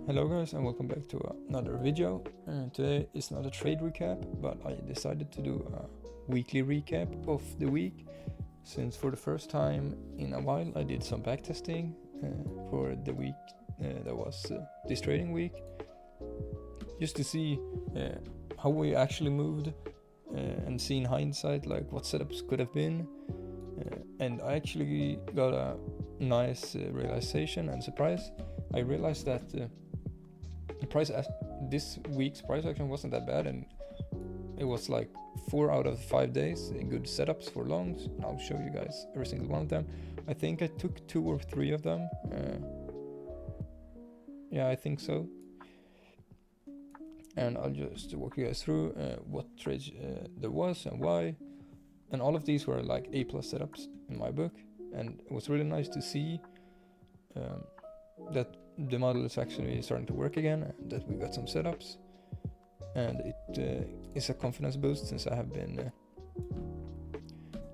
Hello guys and welcome back to another video. Today is not a trade recap, but I decided to do a weekly recap of the week, since for the first time in a while I did some backtesting for the week that was this trading week, just to see how we actually moved and see in hindsight like what setups could have been, and I actually got a nice realization and surprise. I realized that this week's price action wasn't that bad, and it was like 4 out of 5 days good setups for longs, and I'll show you guys every single one of them. I think I took 2 or 3 of them. Yeah, I think so. And I'll just walk you guys through what trades there was and why. And all of these were like A+ setups in my book, and it was really nice to see that the model is actually starting to work again, and that we got some setups, and it is a confidence boost, since I have been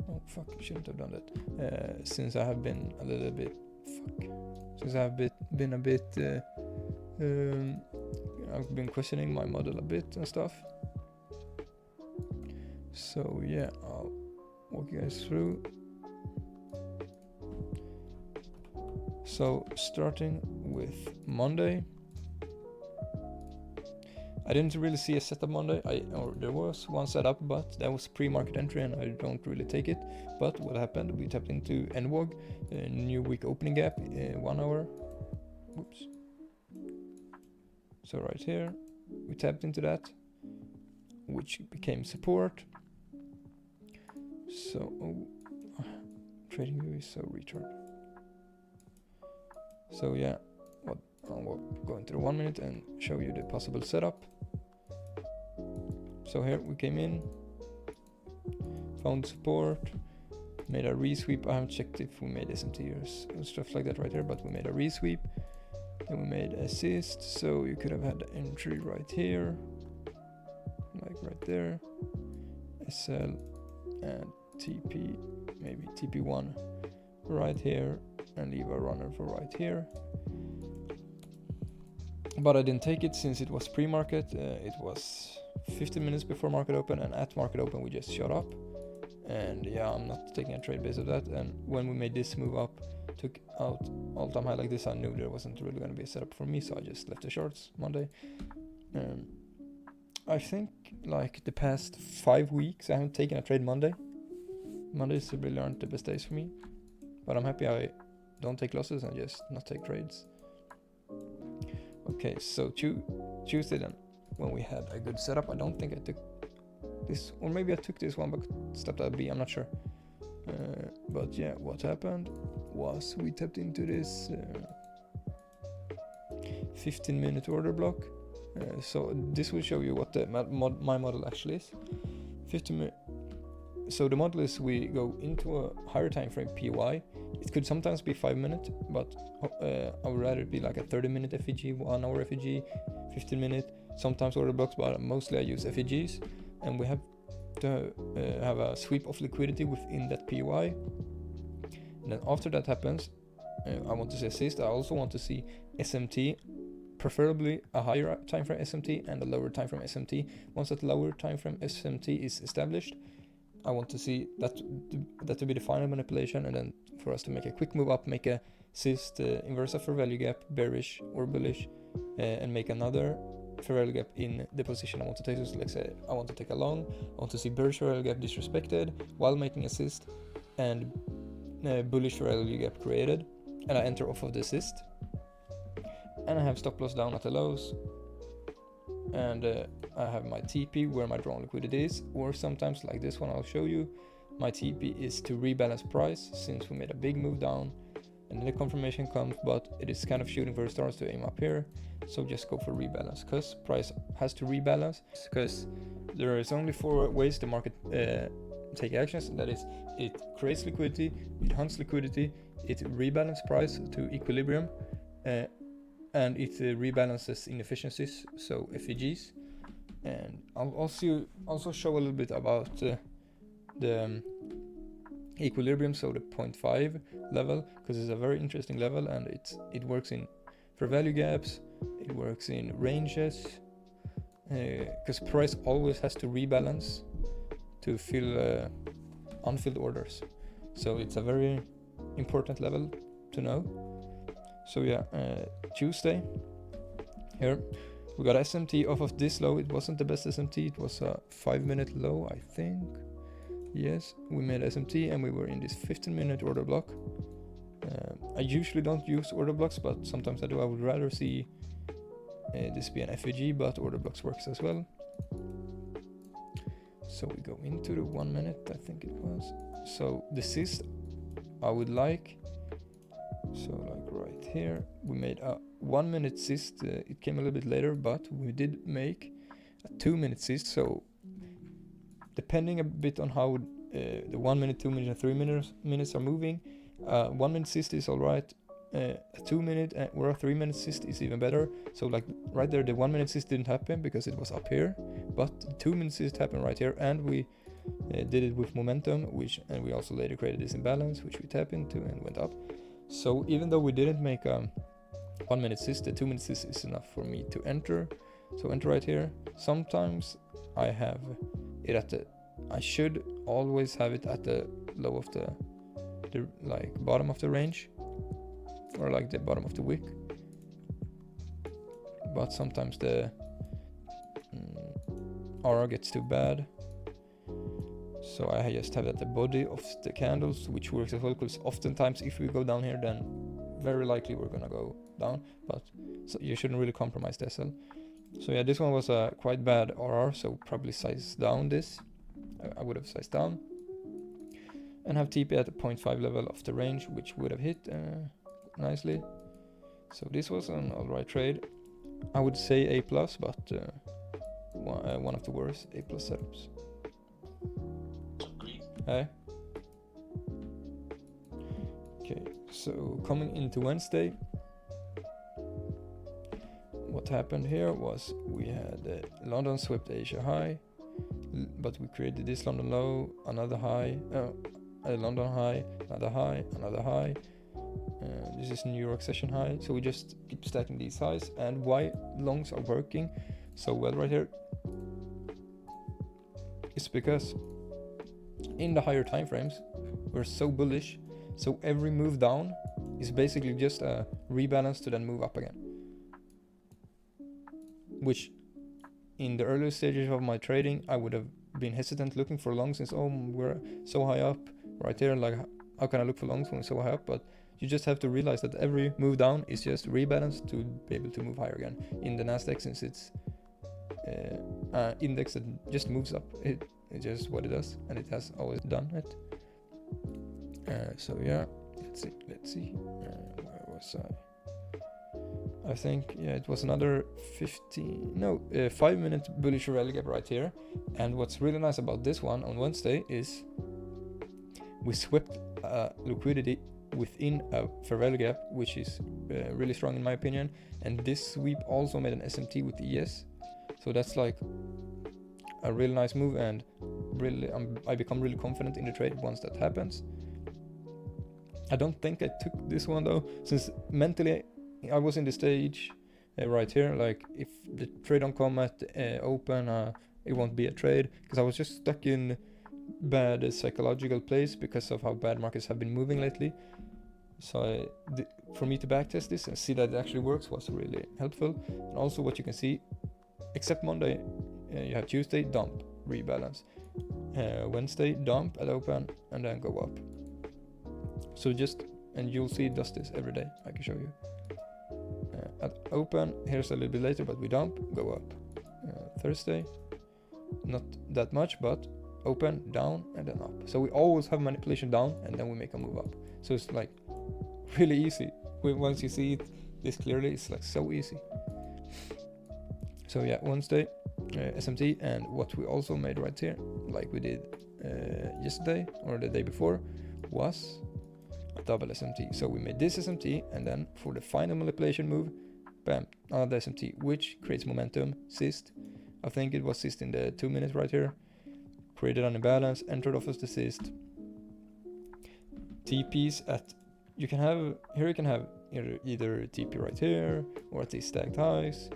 oh fuck, shouldn't have done that, since I have been a little bit since I've been a bit I've been questioning my model a bit and stuff. So yeah, I'll walk you guys through. So starting with Monday, I didn't really see a setup Monday. There was one setup, but that was pre-market entry and I don't really take it. But what happened, we tapped into NWOG, a new week opening gap, 1 hour. Whoops. So right here, we tapped into that, which became support. So, trading view is so retard. So yeah, I'll go into the 1 minute and show you the possible setup. So here we came in, found support, made a resweep. I haven't checked if we made SMT or stuff like that right here, but we made a resweep. Then we made assist, so you could have had the entry right here, like right there, SL and TP, maybe TP1 right here, and leave a runner for right here. But I didn't take it since it was pre-market. It was 15 minutes before market open, and at market open we just shot up, and yeah, I'm not taking a trade based of that. And when we made this move up, took out all-time high like this, I knew there wasn't really going to be a setup for me, so I just left the shorts Monday. I think like the past 5 weeks I haven't taken a trade Monday. Mondays really aren't the best days for me, but I'm happy I don't take losses and just not take trades. Okay, so Tuesday then, when we had a good setup, I don't think I took this, or maybe I took this one but stepped out B, I'm not sure. But yeah, what happened was we tapped into this 15-minute order block. So this will show you what my model actually is. 15 minutes. So the model is we go into a higher time frame PY. It could sometimes be 5 minutes, but I would rather it be like a 30-minute FEG, 1 hour FEG, 15-minute, sometimes order blocks, but mostly I use FEGs. And we have to have a sweep of liquidity within that PY. And then after that happens, I want to see assist. I also want to see SMT, preferably a higher time frame SMT and a lower time frame SMT. Once that lower time frame SMT is established, I want to see that to be the final manipulation, and then for us to make a quick move up, make a assist inversa for value gap, bearish or bullish, and make another fair value gap in the position I want to take. So let's say I want to take a long, I want to see bearish fair value gap disrespected while making assist, and bullish fair value gap created, and I enter off of the assist, and I have stop loss down at the lows, and I have my TP where my drawn liquidity is, or sometimes like this one I'll show you, my TP is to rebalance price, since we made a big move down and then the confirmation comes, but it is kind of shooting for the stars to aim up here, so just go for rebalance, because price has to rebalance, because there is only 4 ways the market take actions, and that is it creates liquidity, it hunts liquidity, it rebalances price to equilibrium, and it rebalances inefficiencies, so FEGs. And I'll also show a little bit about the equilibrium, so the 0.5 level, because it's a very interesting level, and it works in fair value gaps, it works in ranges, because price always has to rebalance to fill unfilled orders. So it's a very important level to know. So yeah, Tuesday here we got SMT off of this low. It wasn't the best SMT, it was a 5-minute low, I think. Yes, we made SMT and we were in this 15-minute order block. I usually don't use order blocks, but sometimes I do. I would rather see this be an FAG, but order blocks works as well. So we go into the 1 minute, I think it was. So the cyst I would like, so like right here, we made a 1 minute cyst. It came a little bit later, but we did make a 2-minute cyst. So depending a bit on how the 1 minute, 2 minutes, and 3 minutes are moving, 1 minute cyst is alright. A 2 minute or a 3 minute cyst is even better. So like right there, the 1 minute cyst didn't happen because it was up here, but the 2 minute cyst happened right here, and we did it with momentum, and we also later created this imbalance, which we tap into and went up. So even though we didn't make a 1 minute cyst, the 2 minute cyst is enough for me to enter. So enter right here. Sometimes I have it at the, I should always have it at the low of the like bottom of the range, or like the bottom of the wick, but sometimes the RR gets too bad, so I just have it at the body of the candles, which works as well, because oftentimes if we go down here, then very likely we're gonna go down, but so you shouldn't really compromise the SL. So yeah, this one was a quite bad RR, so probably size down this. I would have sized down and have TP at the 0.5 level of the range, which would have hit nicely. So this was an alright trade. I would say A+, but one of the worst A+ setups. Hey. Okay, so coming into Wednesday, what happened here was we had London swept Asia high, but we created this London low, another high, a London high, another high, another high. This is New York session high, so we just keep stacking these highs. And why longs are working so well right here is because in the higher time frames we're so bullish, so every move down is basically just a rebalance to then move up again, which in the earlier stages of my trading I would have been hesitant looking for longs, since we're so high up right here, like how can I look for longs when we're so high up? But you just have to realize that every move down is just rebalance to be able to move higher again. In the Nasdaq, since it's index that just moves up, it's just what it does, and it has always done it. So yeah, let's see, where was I think, yeah, it was another 5-minute bullish rally gap right here. And what's really nice about this one on Wednesday is we swept liquidity within a fair value gap, which is really strong in my opinion. And this sweep also made an SMT with ES, so that's like a really nice move, and really I become really confident in the trade once that happens. I don't think I took this one though, since mentally I was in the stage right here, like if the trade don't come at open, it won't be a trade, because I was just stuck in bad psychological place because of how bad markets have been moving lately. So for me to backtest this and see that it actually works was really helpful. And also what you can see, except Monday, you have Tuesday dump, rebalance, Wednesday dump at open, and then go up. So and you'll see it does this every day. I can show you. At open, here's a little bit later, but we dump, go up. Thursday, not that much, but open, down, and then up. So we always have manipulation down, and then we make a move up. So it's like really easy. Once you see it this clearly, it's like so easy. So yeah, Wednesday, SMT, and what we also made right here, like we did yesterday or the day before, was a double SMT. So we made this SMT, and then for the final manipulation move, bam, another SMT, which creates momentum, cyst. I think it was cyst in the 2 minutes right here. Created an imbalance, entered off as the cyst. TPs at, you can have either TP right here or at these stacked highs.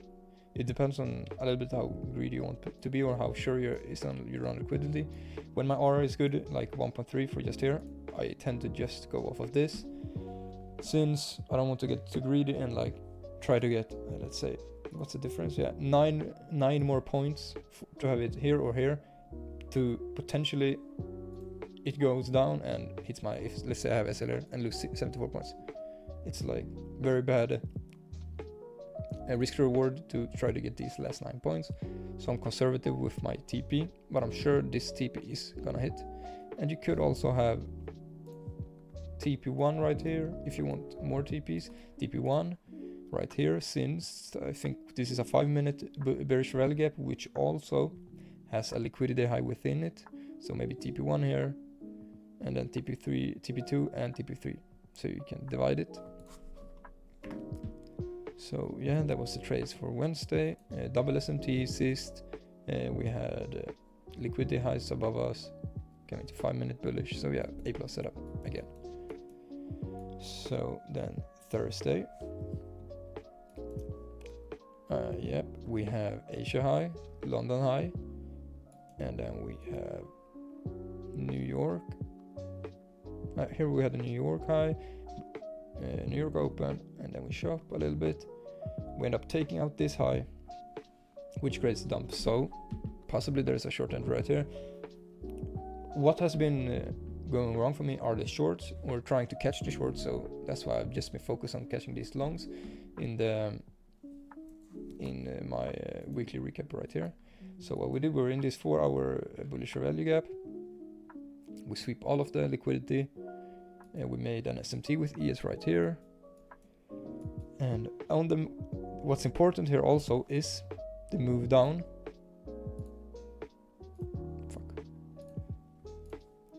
It depends on a little bit how greedy you want to be or how sure you're on liquidity. When my aura is good, like 1.3 for just here, I tend to just go off of this, since I don't want to get too greedy and like try to get, let's say, what's the difference? Yeah, nine more points to have it here or here, to potentially it goes down and hits my, if let's say I have SLR and lose 74 points. It's like very bad risk reward to try to get these last 9 points. So I'm conservative with my TP, but I'm sure this TP is gonna hit. And you could also have TP1 right here if you want more TPs. TP1 right here, since I think this is a 5-minute bearish rally gap, which also has a liquidity high within it. So maybe TP1 here, and then TP3, TP2 and TP3. So you can divide it. So yeah, that was the trades for Wednesday. Double SMT, cyst. We had liquidity highs above us, coming to 5-minute bullish. So yeah, A+ setup again. So then Thursday. Yep, we have Asia high, London high, and then we have New York. Here we had a New York high, New York open, and then we shop a little bit. We end up taking out this high, which creates a dump. So possibly there's a short entry right here. What has been going wrong for me are the shorts, or trying to catch the shorts. So that's why I've just been focused on catching these longs in my weekly recap right here. So what we did, we're in this 4-hour bullish value gap. We sweep all of the liquidity. We made an SMT with ES right here. And on them, what's important here also is the move down.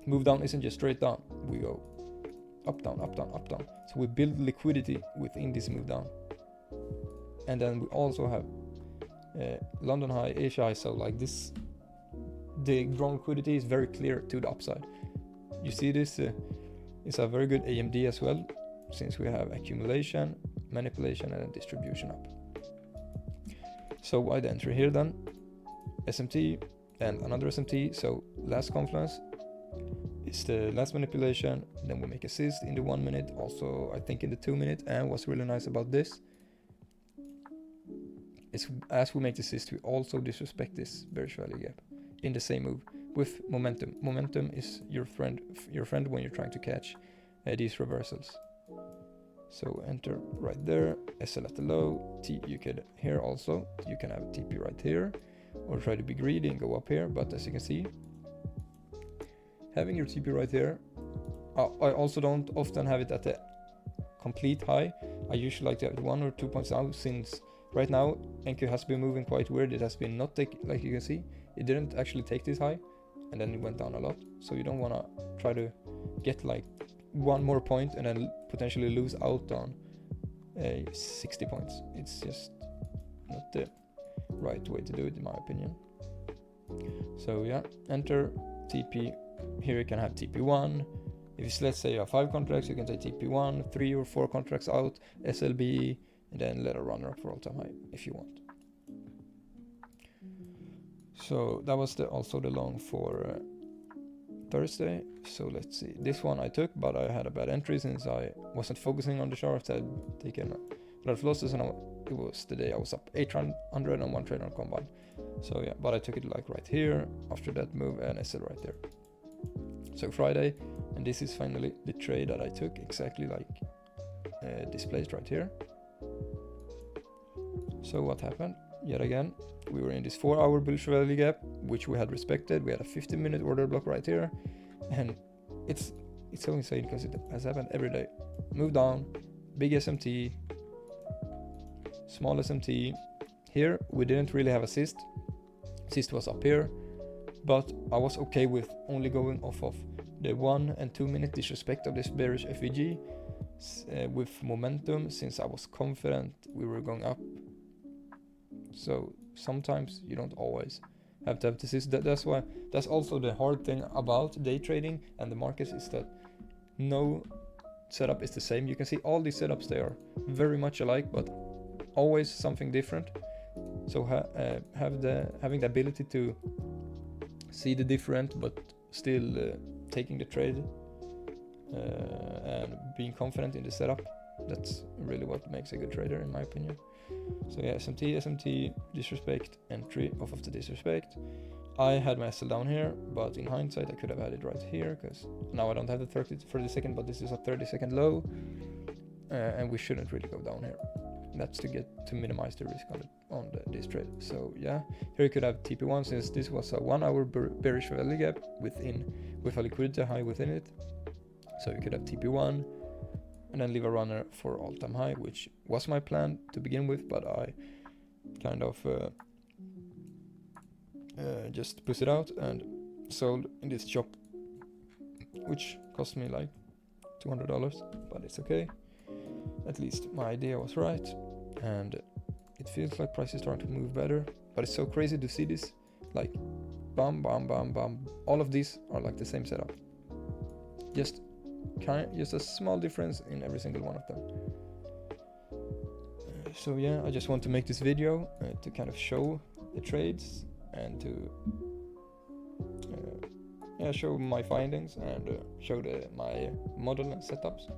Move down isn't just straight down. We go up, down, up, down, up, down. So we build liquidity within this move down. And then we also have London high, Asia high. So like this, the ground liquidity is very clear to the upside. You see this is a very good AMD as well, since we have accumulation, manipulation, and distribution up. So why the entry here then? SMT and another SMT. So last confluence is the last manipulation. Then we make a cyst in the 1 minute, also I think in the 2 minute. And what's really nice about this is as we make the cyst, we also disrespect this bearish value gap in the same move with momentum. Momentum is your friend when you're trying to catch these reversals. So enter right there, SL at the low, T you could here also, you can have TP right here, or try to be greedy and go up here, but as you can see, having your TP right here, I also don't often have it at the complete high. I usually like to have it 1 or 2 points out, since right now NQ has been moving quite weird. It has been not take, like you can see, it didn't actually take this high, and then it went down a lot. So you don't want to try to get like 1 more point and then potentially lose out on 60 points. It's just not the right way to do it in my opinion. So yeah, enter TP. Here you can have TP1. If it's, let's say you have 5 contracts, you can take TP1, 3 or 4 contracts out, SLB, and then let a runner up for all-time high if you want. So that was also the long for Thursday. So let's see, this one I took, but I had a bad entry since I wasn't focusing on the chart. I'd taken a lot of losses, and it was the day I was up 800 on one trade on combine. So yeah, but I took it like right here after that move, and SL right there. So Friday, and this is finally the trade that I took, exactly like displayed right here. So what happened? Yet again, we were in this 4-hour bullish value gap, which we had respected. We had a 15-minute order block right here, and it's so insane because it has happened every day. Move down, big SMT, small SMT. Here we didn't really have a cyst. Cyst was up here, but I was okay with only going off of the 1 and 2 minute disrespect of this bearish FVG with momentum, since I was confident we were going up. So sometimes you don't always have to have this. That's also the hard thing about day trading and the markets, is that no setup is the same. You can see all these setups, they are very much alike, but always something different. So having the ability to see the different, but still taking the trade and being confident in the setup, that's really what makes a good trader, in my opinion. So yeah, SMT, disrespect, entry off of the disrespect. I had my SL down here, but in hindsight I could have had it right here, because now I don't have the 30 second, but this is a 30-second low, and we shouldn't really go down here. That's to minimize the risk on this trade. So yeah, here you could have TP1, since this was a 1 hour bearish value gap with a liquidity high within it. So you could have TP1 and then leave a runner for all-time high, which was my plan to begin with, but I kind of just pushed it out and sold in this chop, which cost me like $200, but it's okay. At least my idea was right, and it feels like price is starting to move better. But it's so crazy to see this, like bam, bam, bam, bam. All of these are like the same setup. Just a small difference in every single one of them. So yeah, I just want to make this video to kind of show the trades and to show my findings and show my model and setups.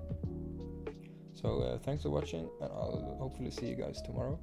So thanks for watching, and I'll hopefully see you guys tomorrow.